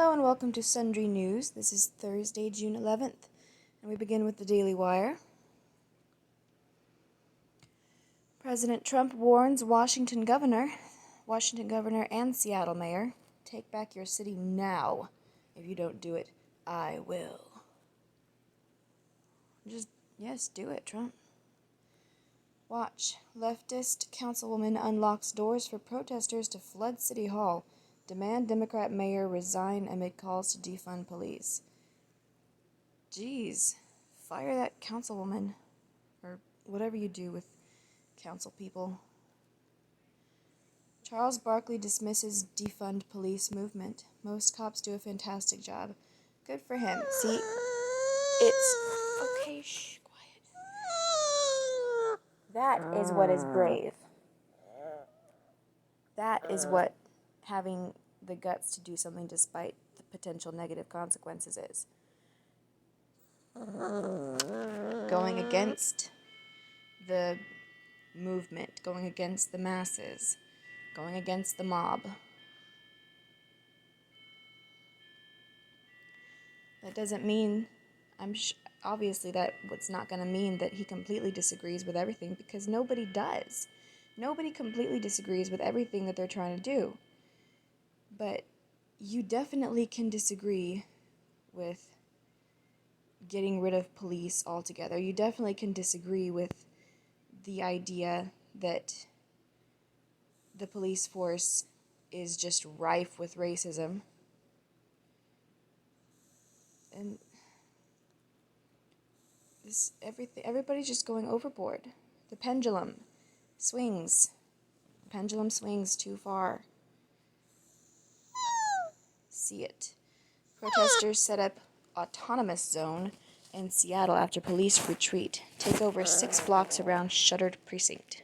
Hello and welcome to Sundry News. This is Thursday, June 11th, and we begin with the Daily Wire. President Trump warns Washington governor and Seattle mayor, take back your city now. If you don't do it, I will. Yes, do it, Trump. Watch. Leftist councilwoman unlocks doors for protesters to flood City Hall. Demand Democrat mayor resign amid calls to defund police. Jeez. Fire that councilwoman. Or whatever you do with council people. Charles Barkley dismisses defund police movement. Most cops do a fantastic job. Good for him. See, it's... Okay, shh, quiet. That is what is brave. That is what having the guts to do something despite the potential negative consequences is. Going against the movement, going against the masses, going against the mob. That doesn't mean, obviously that what's not going to mean that he completely disagrees with everything, because nobody does. Nobody completely disagrees with everything that they're trying to do. But you definitely can disagree with getting rid of police altogether. You definitely can disagree with the idea that the police force is just rife with racism. And everybody's just going overboard. The pendulum swings. The pendulum swings too far. See it. Protesters set up autonomous zone in Seattle after police retreat. Take over 6 blocks around shuttered precinct.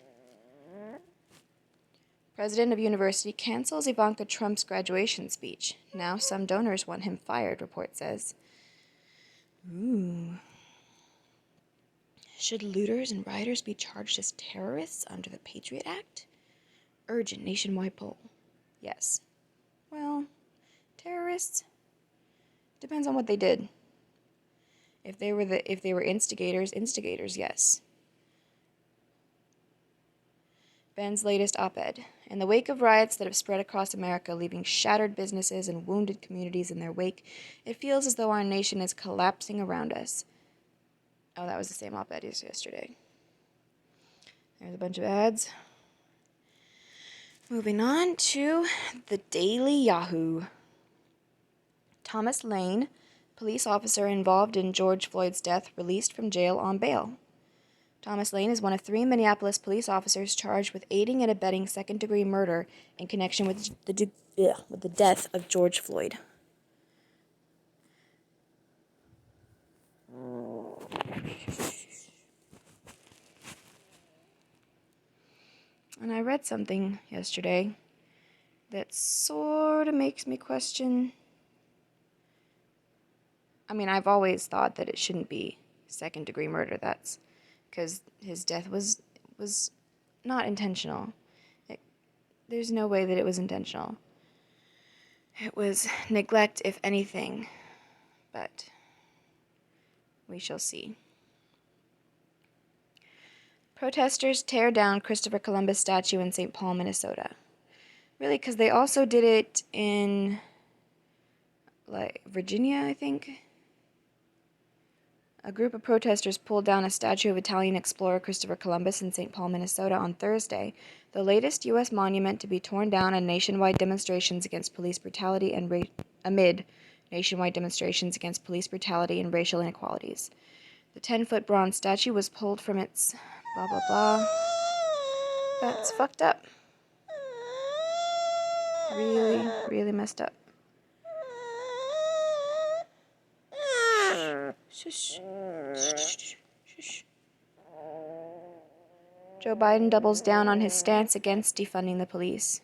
President of university cancels Ivanka Trump's graduation speech. Now some donors want him fired, report says. Ooh. Should looters and rioters be charged as terrorists under the Patriot Act? Urgent nationwide poll. Yes. Well, terrorists? Depends on what they did. If they were instigators, yes. Ben's latest op-ed. In the wake of riots that have spread across America, leaving shattered businesses and wounded communities in their wake, it feels as though our nation is collapsing around us. Oh, that was the same op-ed as yesterday. There's a bunch of ads. Moving on to the Daily Yahoo. Thomas Lane, police officer involved in George Floyd's death, released from jail on bail. Thomas Lane is one of 3 Minneapolis police officers charged with aiding and abetting second-degree murder in connection with the death of George Floyd. And I read something yesterday that sort of makes me question. I mean, I've always thought that it shouldn't be second-degree murder. That's because his death was not intentional. There's no way that it was intentional. It was neglect, if anything, but we shall see. Protesters tear down Christopher Columbus statue in St. Paul, Minnesota. Really, because they also did it in, Virginia, I think. A group of protesters pulled down a statue of Italian explorer Christopher Columbus in St. Paul, Minnesota on Thursday, the latest U.S. monument to be torn down in nationwide demonstrations against police brutality amid nationwide demonstrations against police brutality and racial inequalities. The 10-foot bronze statue was pulled from its blah, blah, blah. That's fucked up. Really, really messed up. Shush. Shush. Joe Biden doubles down on his stance against defunding the police.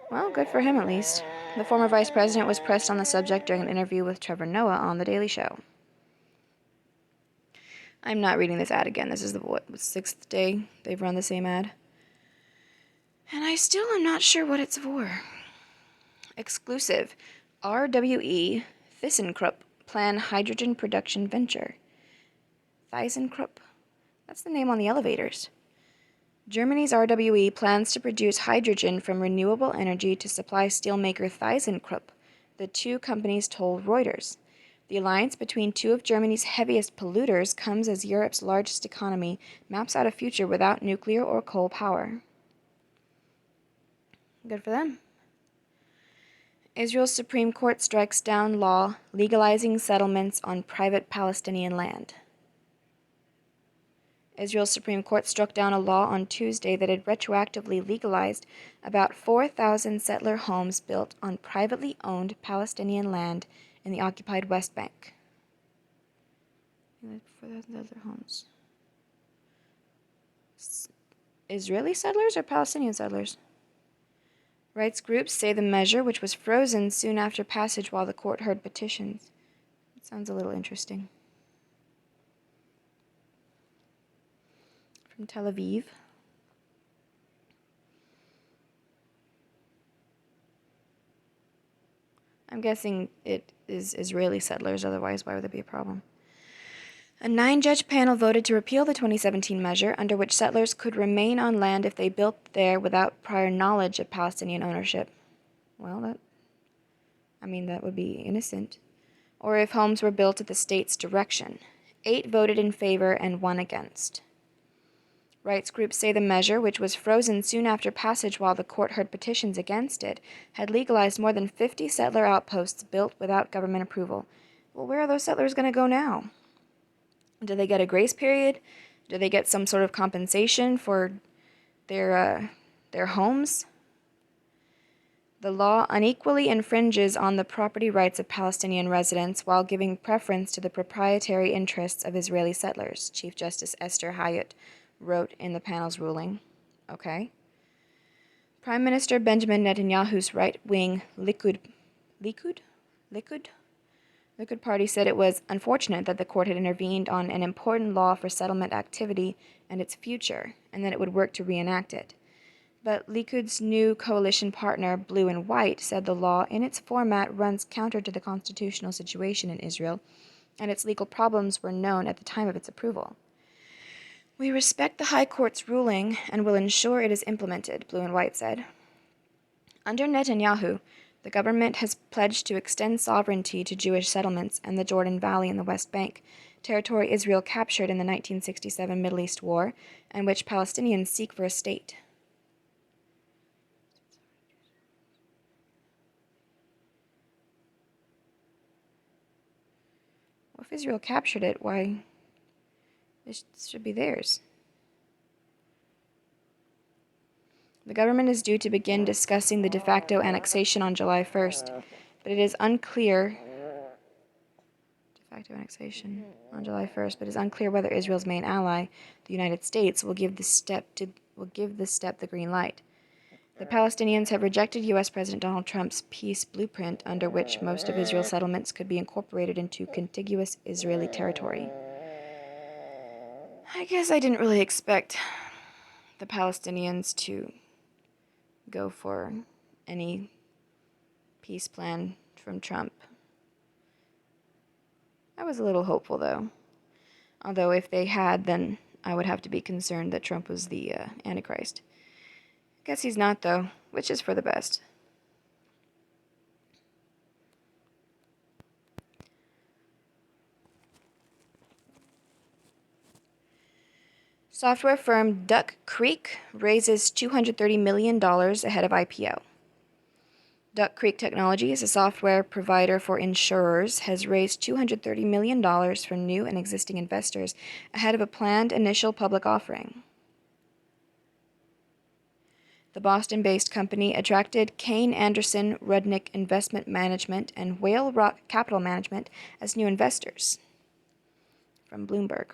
Well, good for him at least. The former vice president was pressed on the subject during an interview with Trevor Noah on The Daily Show. I'm not reading this ad again. This is the 6th day they've run the same ad. And I still am not sure what it's for. Exclusive. RWE ThyssenKrupp plan hydrogen production venture. ThyssenKrupp? That's the name on the elevators. Germany's RWE plans to produce hydrogen from renewable energy to supply steelmaker ThyssenKrupp, the two companies told Reuters. The alliance between two of Germany's heaviest polluters comes as Europe's largest economy maps out a future without nuclear or coal power. Good for them. Israel's Supreme Court strikes down law legalizing settlements on private Palestinian land. Israel's Supreme Court struck down a law on Tuesday that had retroactively legalized about 4,000 settler homes built on privately owned Palestinian land in the occupied West Bank. 4,000 settler homes. Israeli settlers or Palestinian settlers? Rights groups say the measure, which was frozen soon after passage while the court heard petitions. It sounds a little interesting. From Tel Aviv. I'm guessing it is Israeli settlers, otherwise why would there be a problem? A 9-judge panel voted to repeal the 2017 measure under which settlers could remain on land if they built there without prior knowledge of Palestinian ownership. Well, that would be innocent. Or if homes were built at the state's direction. 8 voted in favor and 1 against. Rights groups say the measure, which was frozen soon after passage while the court heard petitions against it, had legalized more than 50 settler outposts built without government approval. Well, where are those settlers going to go now? Do they get a grace period? Do they get some sort of compensation for their homes? The law unequally infringes on the property rights of Palestinian residents while giving preference to the proprietary interests of Israeli settlers, Chief Justice Esther Hayut wrote in the panel's ruling. Okay. Prime Minister Benjamin Netanyahu's right-wing Likud party said it was unfortunate that the court had intervened on an important law for settlement activity and its future, and that it would work to reenact it. But Likud's new coalition partner, Blue and White, said the law in its format runs counter to the constitutional situation in Israel, and its legal problems were known at the time of its approval. We respect the High Court's ruling and will ensure it is implemented, Blue and White said. Under Netanyahu, the government has pledged to extend sovereignty to Jewish settlements and the Jordan Valley in the West Bank, territory Israel captured in the 1967 Middle East War, and which Palestinians seek for a state. Well, if Israel captured it, why? This should be theirs. The government is due to begin discussing the de facto annexation on July 1st, but it is unclear. De facto annexation on July 1st, but it is unclear whether Israel's main ally, the United States, will give this step the green light. The Palestinians have rejected U.S. President Donald Trump's peace blueprint, under which most of Israel's settlements could be incorporated into contiguous Israeli territory. I guess I didn't really expect the Palestinians to go for any peace plan from Trump. I was a little hopeful, though. Although if they had, then I would have to be concerned that Trump was the Antichrist. Guess he's not, though, which is for the best. Software firm Duck Creek raises $230 million ahead of IPO. Duck Creek Technologies, a software provider for insurers, has raised $230 million from new and existing investors ahead of a planned initial public offering. The Boston-based company attracted Kane Anderson Rudnick Investment Management and Whale Rock Capital Management as new investors. From Bloomberg.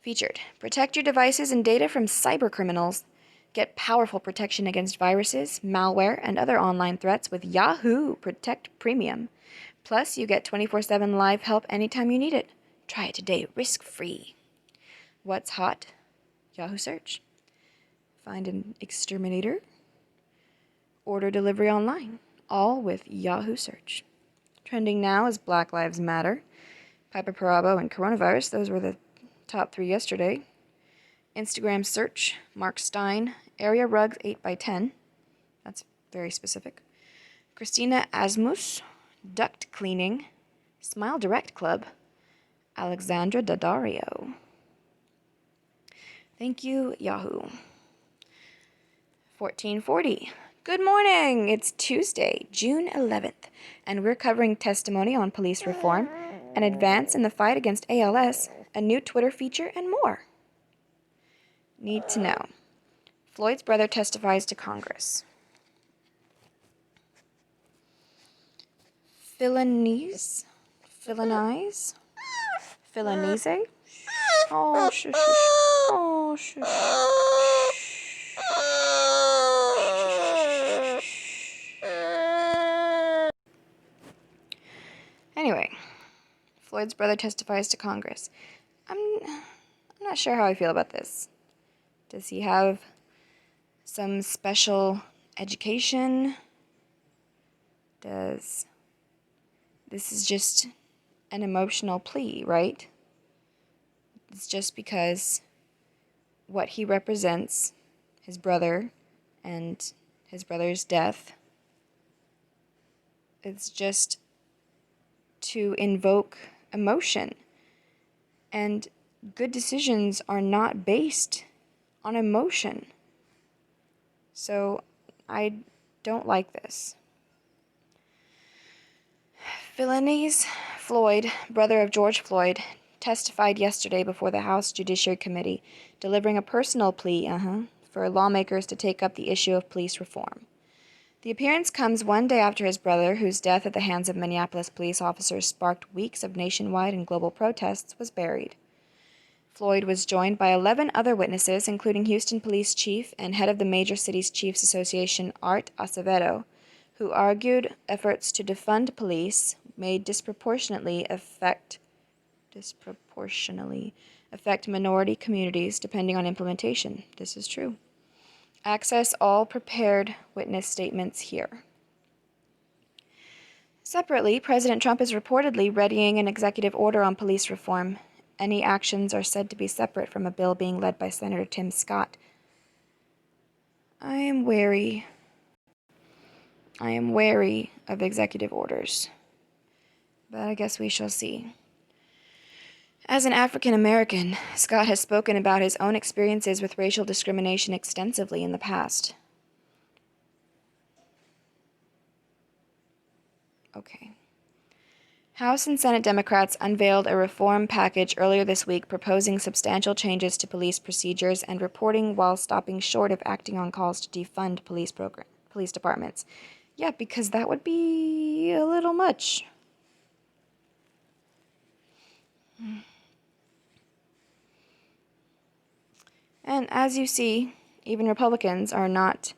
Featured, protect your devices and data from cybercriminals. Get powerful protection against viruses, malware, and other online threats with Yahoo Protect Premium. Plus, you get 24/7 live help anytime you need it. Try it today, risk-free. What's hot? Yahoo search. Find an exterminator. Order delivery online. all with Yahoo search. Trending now is Black Lives Matter, Piper Perabo, and coronavirus. Those were the top 3 yesterday. Instagram search, Mark Stein, area rugs 8x10. That's very specific. Christina Asmus, duct cleaning, Smile Direct Club, Alexandra Daddario. Thank you, Yahoo. 1440. Good morning! It's Tuesday, June 11th, and we're covering testimony on police reform, an advance in the fight against ALS, a new Twitter feature, and more. Need to know. Floyd's brother testifies to Congress. Philonize? Philonize? Oh, shush, shush. Oh, shush. Anyway, Floyd's brother testifies to Congress. I'm not sure how I feel about this. Does he have some special education? This is just an emotional plea, right? It's just because what he represents, his brother and his brother's death, it's just to invoke emotion. And good decisions are not based on emotion. So I don't like this. Philonise Floyd, brother of George Floyd, testified yesterday before the House Judiciary Committee, delivering a personal plea for lawmakers to take up the issue of police reform. The appearance comes one day after his brother, whose death at the hands of Minneapolis police officers sparked weeks of nationwide and global protests, was buried. Floyd was joined by 11 other witnesses, including Houston Police Chief and head of the Major Cities Chiefs Association, Art Acevedo, who argued efforts to defund police may disproportionately affect minority communities depending on implementation. This is true. Access all prepared witness statements here. Separately, President Trump is reportedly readying an executive order on police reform. Any actions are said to be separate from a bill being led by Senator Tim Scott. I am wary of executive orders, but I guess we shall see. As an African American, Scott has spoken about his own experiences with racial discrimination extensively in the past. Okay. House and Senate Democrats unveiled a reform package earlier this week proposing substantial changes to police procedures and reporting while stopping short of acting on calls to defund police departments. Yeah, because that would be a little much. And as you see, even Republicans are not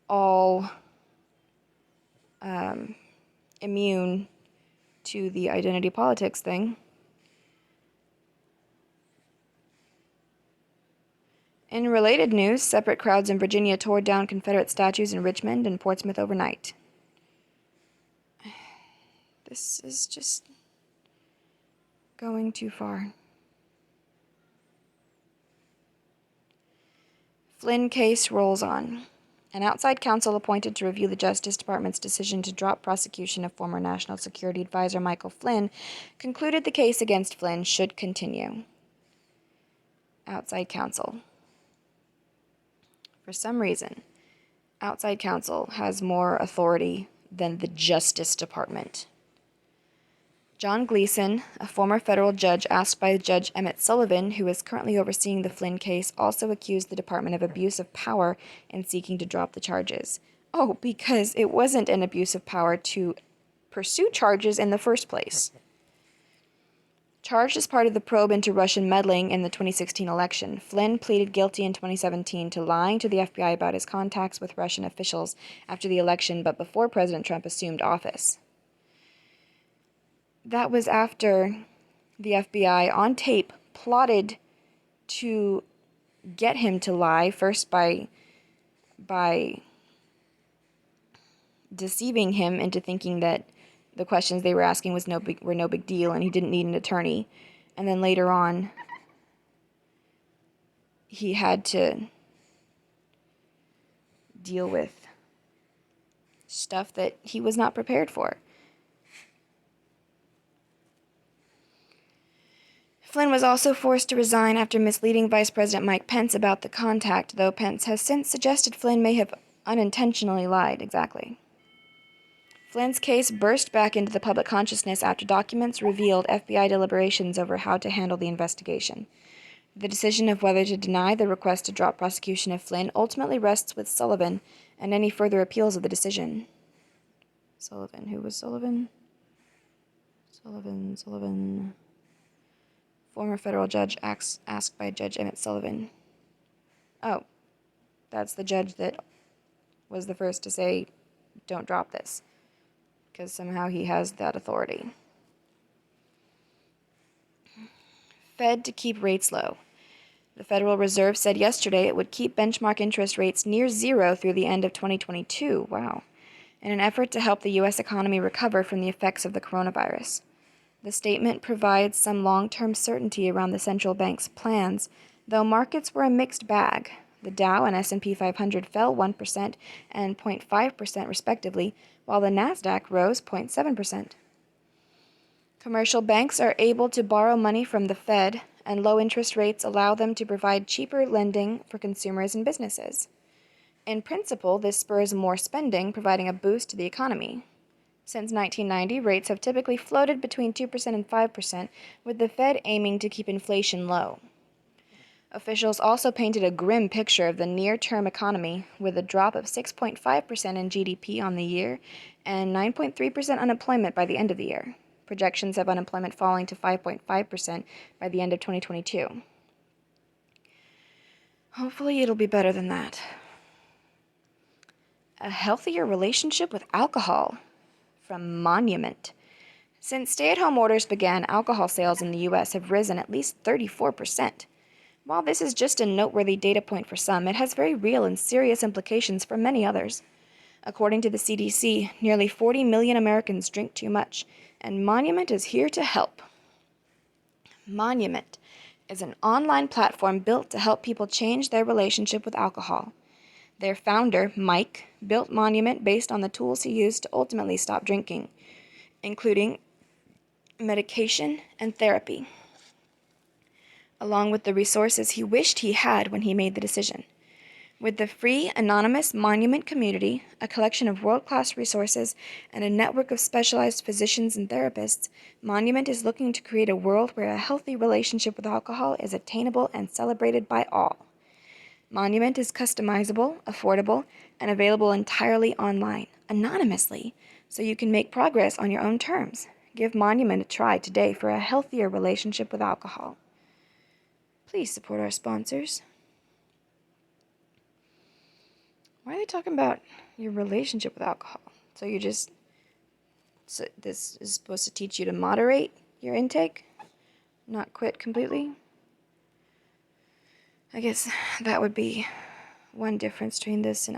all immune to the identity politics thing. In related news, separate crowds in Virginia tore down Confederate statues in Richmond and Portsmouth overnight. This is just going too far. Flynn case rolls on. An outside counsel appointed to review the Justice Department's decision to drop prosecution of former National Security Advisor Michael Flynn concluded the case against Flynn should continue. Outside counsel. For some reason, outside counsel has more authority than the Justice Department. John Gleeson, a former federal judge asked by Judge Emmett Sullivan, who is currently overseeing the Flynn case, also accused the department of abuse of power in seeking to drop the charges. Oh, because it wasn't an abuse of power to pursue charges in the first place. Charged as part of the probe into Russian meddling in the 2016 election, Flynn pleaded guilty in 2017 to lying to the FBI about his contacts with Russian officials after the election, but before President Trump assumed office. That was after the FBI, on tape, plotted to get him to lie, first by deceiving him into thinking that the questions they were asking were no big deal and he didn't need an attorney. And then later on, he had to deal with stuff that he was not prepared for. Flynn was also forced to resign after misleading Vice President Mike Pence about the contact, though Pence has since suggested Flynn may have unintentionally lied. Exactly. Flynn's case burst back into the public consciousness after documents revealed FBI deliberations over how to handle the investigation. The decision of whether to deny the request to drop prosecution of Flynn ultimately rests with Sullivan and any further appeals of the decision. Sullivan. Who was Sullivan? Sullivan. Former federal judge asked by Judge Emmett Sullivan. Oh, that's the judge that was the first to say, don't drop this, because somehow he has that authority. Fed to keep rates low. The Federal Reserve said yesterday it would keep benchmark interest rates near zero through the end of 2022. Wow. In an effort to help the U.S. economy recover from the effects of the coronavirus. The statement provides some long-term certainty around the central bank's plans, though markets were a mixed bag. The Dow and S&P 500 fell 1% and 0.5% respectively, while the Nasdaq rose 0.7%. Commercial banks are able to borrow money from the Fed, and low interest rates allow them to provide cheaper lending for consumers and businesses. In principle, this spurs more spending, providing a boost to the economy. Since 1990, rates have typically floated between 2% and 5%, with the Fed aiming to keep inflation low. Officials also painted a grim picture of the near-term economy, with a drop of 6.5% in GDP on the year and 9.3% unemployment by the end of the year. Projections have unemployment falling to 5.5% by the end of 2022. Hopefully it'll be better than that. A healthier relationship with alcohol. From Monument. Since stay-at-home orders began, alcohol sales in the U.S. have risen at least 34%. While this is just a noteworthy data point for some, it has very real and serious implications for many others. According to the CDC, nearly 40 million Americans drink too much, and Monument is here to help. Monument is an online platform built to help people change their relationship with alcohol. Their founder, Mike, built Monument based on the tools he used to ultimately stop drinking, including medication and therapy, along with the resources he wished he had when he made the decision. With the free, anonymous Monument community, a collection of world-class resources, and a network of specialized physicians and therapists, Monument is looking to create a world where a healthy relationship with alcohol is attainable and celebrated by all. Monument is customizable, affordable, and available entirely online, anonymously, so you can make progress on your own terms. Give Monument a try today for a healthier relationship with alcohol. Please support our sponsors. Why are they talking about your relationship with alcohol? So this is supposed to teach you to moderate your intake, not quit completely? I guess that would be one difference between this and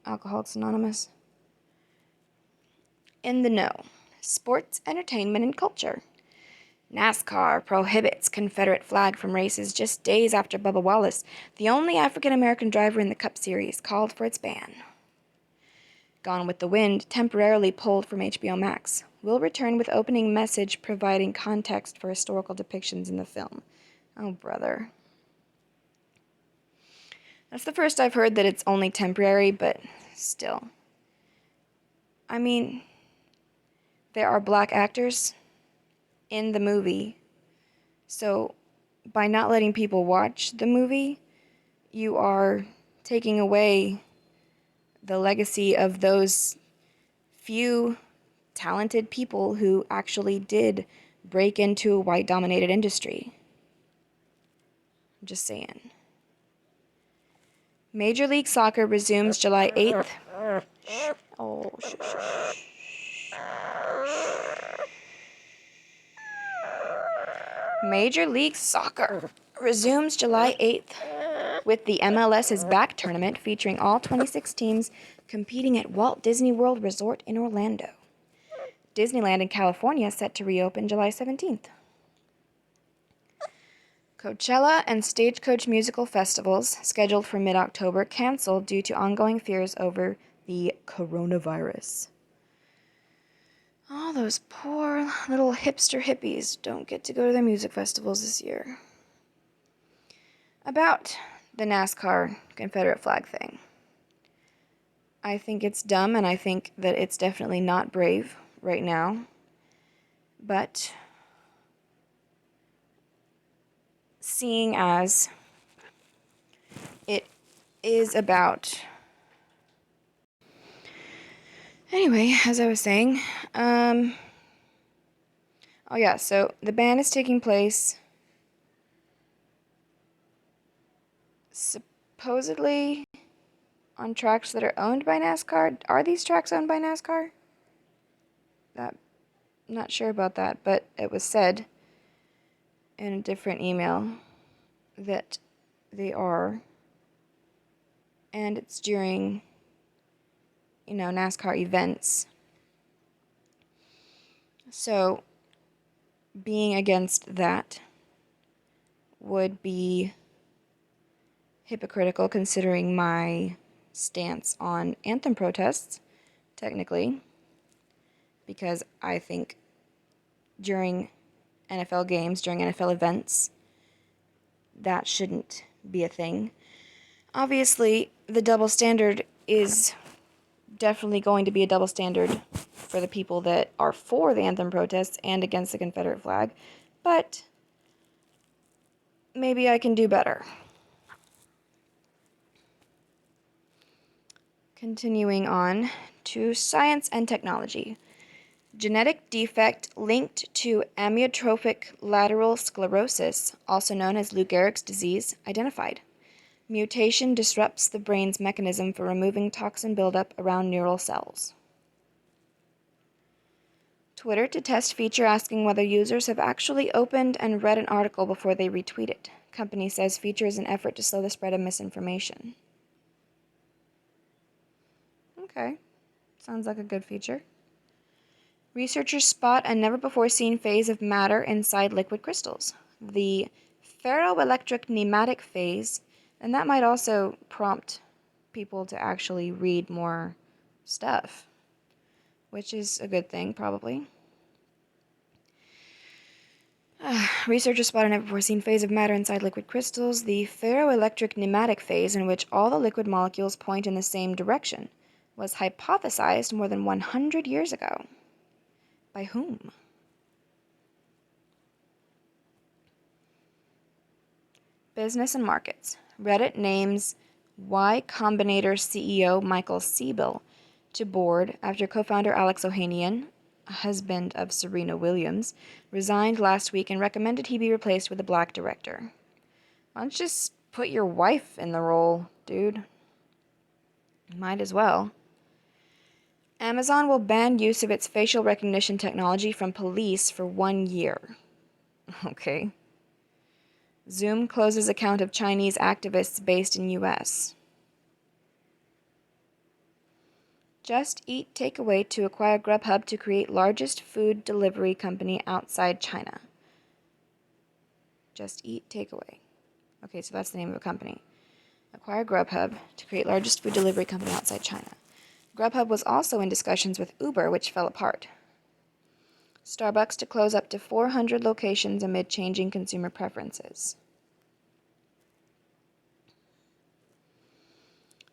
Alcoholics Anonymous. In the know. Sports, entertainment, and culture. NASCAR prohibits Confederate flag from races just days after Bubba Wallace, the only African-American driver in the Cup Series, called for its ban. Gone with the Wind, temporarily pulled from HBO Max, will return with opening message providing context for historical depictions in the film. Oh, brother. That's the first I've heard that it's only temporary, but still. I mean, there are black actors in the movie, so by not letting people watch the movie, you are taking away the legacy of those few talented people who actually did break into a white-dominated industry. I'm just saying. Major League Soccer resumes July 8th. Oh, Major League Soccer resumes July 8th. with the MLS is Back tournament featuring all 26 teams competing at Walt Disney World Resort in Orlando. Disneyland in California set to reopen July 17th. Coachella and Stagecoach musical festivals, scheduled for mid-October, canceled due to ongoing fears over the coronavirus. All those poor little hipster hippies don't get to go to their music festivals this year. About the NASCAR Confederate flag thing. I think it's dumb, and I think that it's definitely not brave right now. But seeing as it is about... Anyway, as I was saying, oh yeah, so the ban is taking place supposedly on tracks that are owned by NASCAR. Are these tracks owned by NASCAR? I'm not sure about that, but it was said in a different email that they are, and it's during, NASCAR events. So being against that would be hypocritical considering my stance on anthem protests, technically, because I think during NFL games, during NFL events, that shouldn't be a thing. Obviously, the double standard is definitely going to be a double standard for the people that are for the anthem protests and against the Confederate flag, but maybe I can do better. Continuing on to science and technology. Genetic defect linked to amyotrophic lateral sclerosis, also known as Lou Gehrig's disease, identified. Mutation disrupts the brain's mechanism for removing toxin buildup around neural cells. Twitter to test feature asking whether users have actually opened and read an article before they retweet it. Company says feature is an effort to slow the spread of misinformation. Okay, sounds like a good feature. Researchers spot a never-before-seen phase of matter inside liquid crystals, the ferroelectric nematic phase, and that might also prompt people to actually read more stuff, which is a good thing, probably. Researchers spot a never-before-seen phase of matter inside liquid crystals, the ferroelectric nematic phase, in which all the liquid molecules point in the same direction, was hypothesized more than 100 years ago. By whom? Business and markets. Reddit names Y Combinator CEO Michael Siebel to board after co-founder Alex Ohanian, a husband of Serena Williams, resigned last week and recommended he be replaced with a black director. Why don't you just put your wife in the role, dude? Might as well. Amazon will ban use of its facial recognition technology from police for 1 year. Okay. Zoom closes account of Chinese activists based in U.S. Just Eat Takeaway to acquire Grubhub to create largest food delivery company outside China. Just Eat Takeaway. Okay, so that's the name of a company. Acquire Grubhub to create largest food delivery company outside China. Grubhub was also in discussions with Uber, which fell apart. Starbucks to close up to 400 locations amid changing consumer preferences.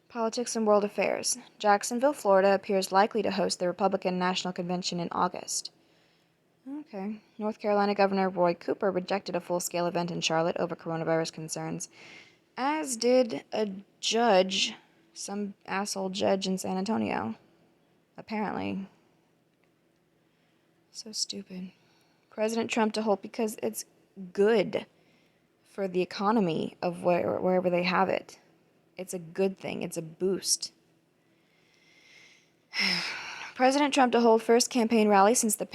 Politics and world affairs. Jacksonville, Florida appears likely to host the Republican National Convention in August. Okay. North Carolina Governor Roy Cooper rejected a full-scale event in Charlotte over coronavirus concerns, as did a judge, some asshole judge in San Antonio. Apparently. So stupid. President Trump to hold because it's good for the economy of wherever they have it. It's a good thing. It's a boost. President Trump to hold first campaign rally since the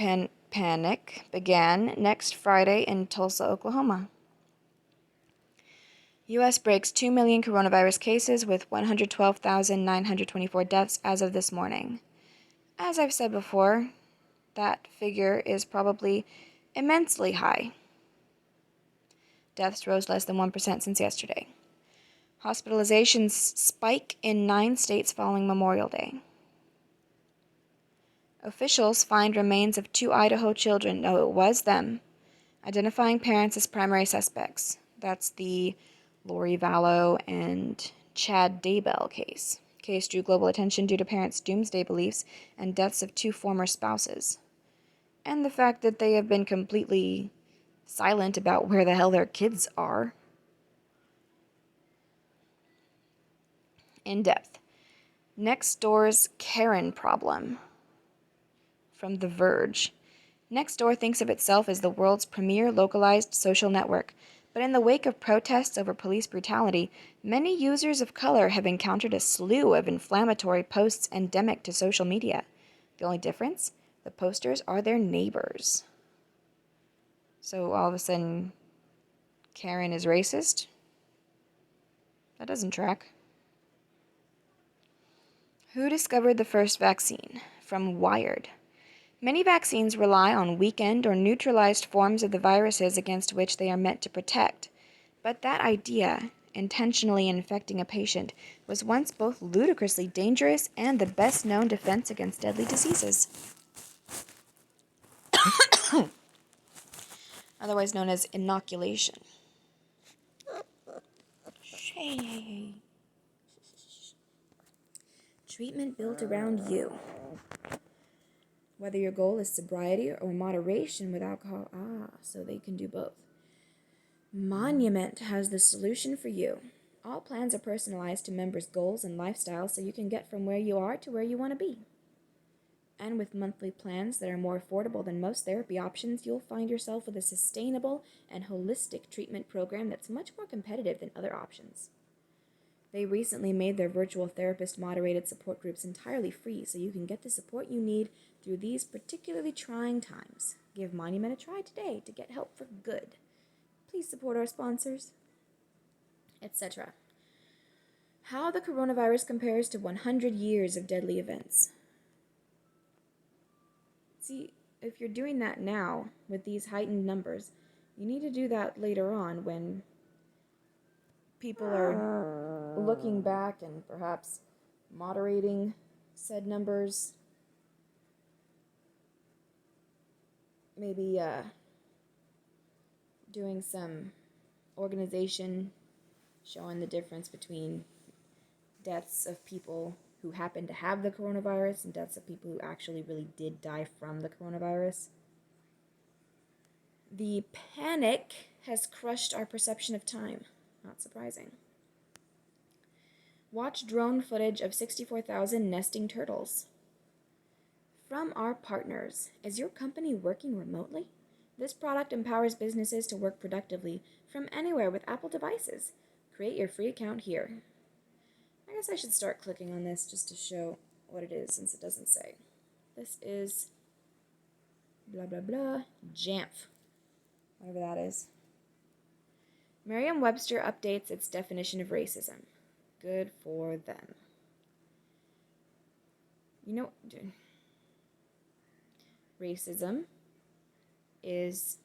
panic began next Friday in Tulsa, Oklahoma. U.S. breaks 2 million coronavirus cases with 112,924 deaths as of this morning. As I've said before, that figure is probably immensely high. Deaths rose less than 1% since yesterday. Hospitalizations spike in 9 states following Memorial Day. Officials find remains of 2 Idaho children. No, it was them. Identifying parents as primary suspects. That's the Lori Vallow and Chad Daybell case. Case drew global attention due to parents' doomsday beliefs and deaths of 2 former spouses. And the fact that they have been completely silent about where the hell their kids are. In depth. Next door's Karen problem. From The Verge. Nextdoor thinks of itself as the world's premier localized social network, but in the wake of protests over police brutality, many users of color have encountered a slew of inflammatory posts endemic to social media. The only difference? The posters are their neighbors. So all of a sudden, Karen is racist? That doesn't track. Who discovered the first vaccine? From Wired. Many vaccines rely on weakened or neutralized forms of the viruses against which they are meant to protect. But that idea, intentionally infecting a patient, was once both ludicrously dangerous and the best known defense against deadly diseases. Otherwise known as inoculation. Treatment built around you. Whether your goal is sobriety or moderation with alcohol, so they can do both. Monument has the solution for you. All plans are personalized to members' goals and lifestyles so you can get from where you are to where you want to be. And with monthly plans that are more affordable than most therapy options, you'll find yourself with a sustainable and holistic treatment program that's much more competitive than other options. They recently made their virtual therapist-moderated support groups entirely free so you can get the support you need through these particularly trying times. Give Monument a try today to get help for good. Please support our sponsors, etc. How the coronavirus compares to 100 years of deadly events. See, if you're doing that now with these heightened numbers, you need to do that later on when people are looking back and perhaps moderating said numbers. Maybe doing some organization showing the difference between deaths of people who happen to have the coronavirus and deaths of people who actually really did die from the coronavirus. The panic has crushed our perception of time. Not surprising. Watch drone footage of 64,000 nesting turtles. From our partners, is your company working remotely? This product empowers businesses to work productively from anywhere with Apple devices. Create your free account here. I guess I should start clicking on this just to show what it is since it doesn't say. This is blah blah blah Jamf. Whatever that is. Merriam-Webster updates its definition of racism. Good for them. You know, racism is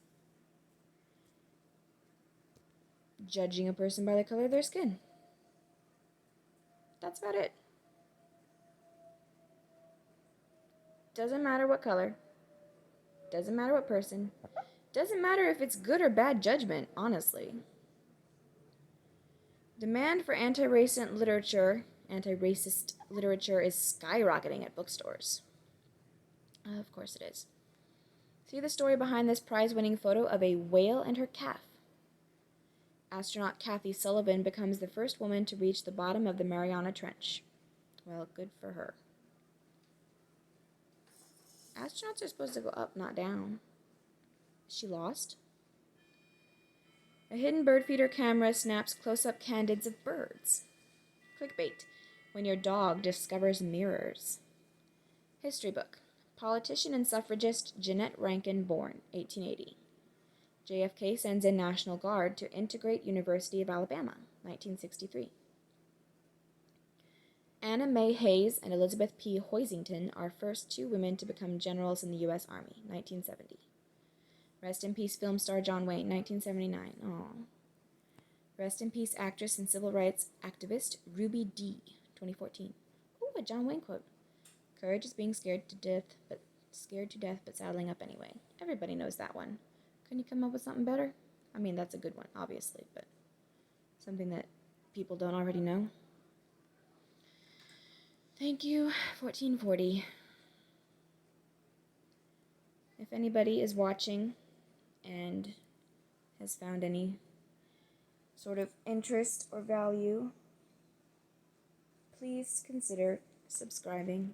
judging a person by the color of their skin. That's about it. Doesn't matter what color. Doesn't matter what person. Doesn't matter if it's good or bad judgment, honestly. Demand for anti-racist literature is skyrocketing at bookstores. Of course it is. See the story behind this prize-winning photo of a whale and her calf. Astronaut Kathy Sullivan becomes the first woman to reach the bottom of the Mariana Trench. Well, good for her. Astronauts are supposed to go up, not down. Is she lost? A hidden bird feeder camera snaps close-up candids of birds. Clickbait. When your dog discovers mirrors. History book. Politician and suffragist Jeanette Rankin born, 1880. JFK sends in National Guard to integrate University of Alabama. 1963. Anna May Hayes and Elizabeth P. Hoisington are first two women to become generals in the U.S. Army, 1970. Rest in peace film star John Wayne, 1979. Aww. Rest in peace actress and civil rights activist Ruby Dee, 2014. Ooh, a John Wayne quote. Courage is being scared to death, but saddling up anyway. Everybody knows that one. Can you come up with something better? I mean, that's a good one, obviously, but something that people don't already know. Thank you, 1440. If anybody is watching and has found any sort of interest or value, please consider subscribing